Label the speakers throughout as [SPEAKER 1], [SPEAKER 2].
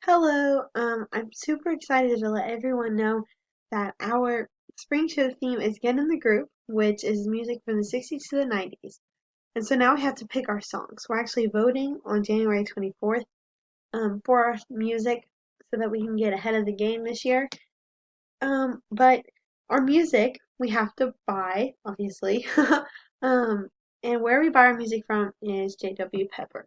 [SPEAKER 1] Hello, I'm super excited to let everyone know that our spring show theme is Get in the Group, which is music from the 60s to the 90s. And so now we have to pick our songs. We're actually voting on January 24th for our music so that we can get ahead of the game this year. But our music we have to buy, obviously. um, and where we buy our music from is JWPepper,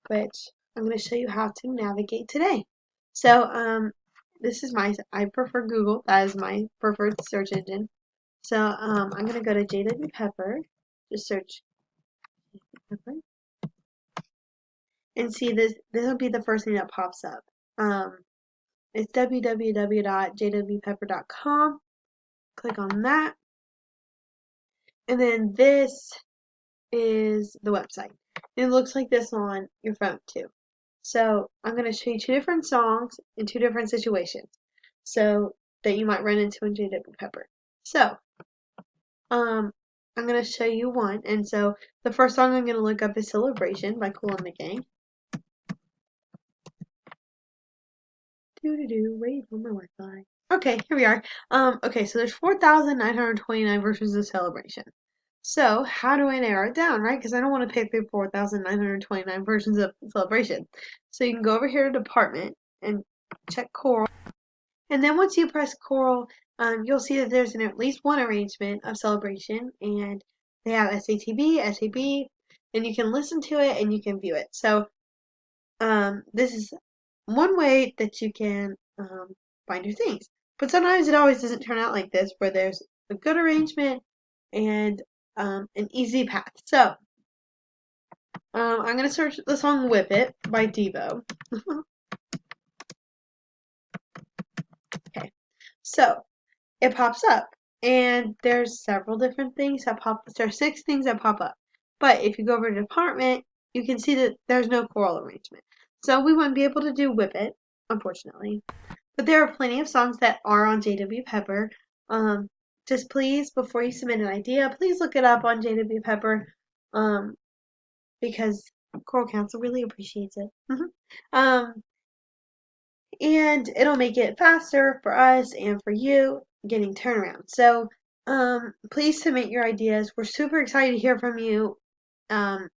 [SPEAKER 1] which I'm going to show you how to navigate today. So, this is I prefer Google. That is my preferred search engine. So, I'm going to go to JWPepper, just search Pepper, and see this will be the first thing that pops up. It's www.jwpepper.com. Click on that. And then this is the website. It looks like this on your phone too. So I'm going to show you two different songs in two different situations, so that you might run into in JWPepper. So I'm going to show you one, and so the first song I'm going to look up is "Celebration" by Kool and the Gang. Wait for my Wi-Fi. Okay, here we are. Okay, so there's 4,929 versions of Celebration. So how do I narrow it down, right? Because I don't want to pick through 4,929 versions of Celebration. So you can go over here to Department and check Choral. And then once you press Choral, you'll see that there's at least one arrangement of Celebration, and they have SATB, SAB, and you can listen to it and you can view it. So this is one way that you can find your things. But sometimes it always doesn't turn out like this, where there's a good arrangement and an easy path. So I'm going to search the song Whip It by Devo. Okay, so it pops up, and there's several different things that pop up. There's 6 things that pop up. But if you go over to Department, you can see that there's no choral arrangement. So we wouldn't be able to do Whip It, unfortunately. But there are plenty of songs that are on JWPepper. Just please, before you submit an idea, please look it up on JWPepper, because Choral Council really appreciates it. um, and it'll make it faster for us and for you getting turnaround. So, please submit your ideas. We're super excited to hear from you. Um,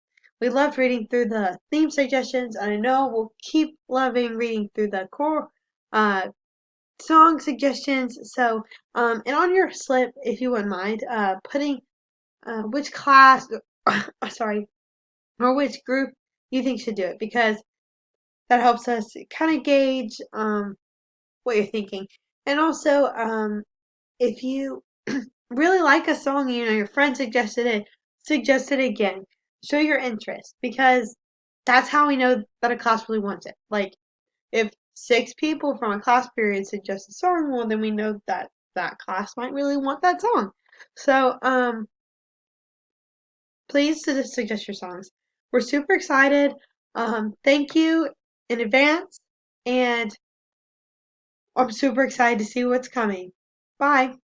[SPEAKER 1] we loved reading through the theme suggestions, and I know we'll keep loving reading through the core song suggestions. So, and on your slip, if you wouldn't mind, putting which class, sorry, or which group you think should do it, because that helps us kind of gauge what you're thinking. And also, if you really like a song, you know your friend suggested it, suggest it again. Show your interest, because that's how we know that a class really wants it. Like, if 6 people from a class period suggest a song, well, then we know that that class might really want that song. So, please suggest your songs. We're super excited. Thank you in advance, and I'm super excited to see what's coming. Bye.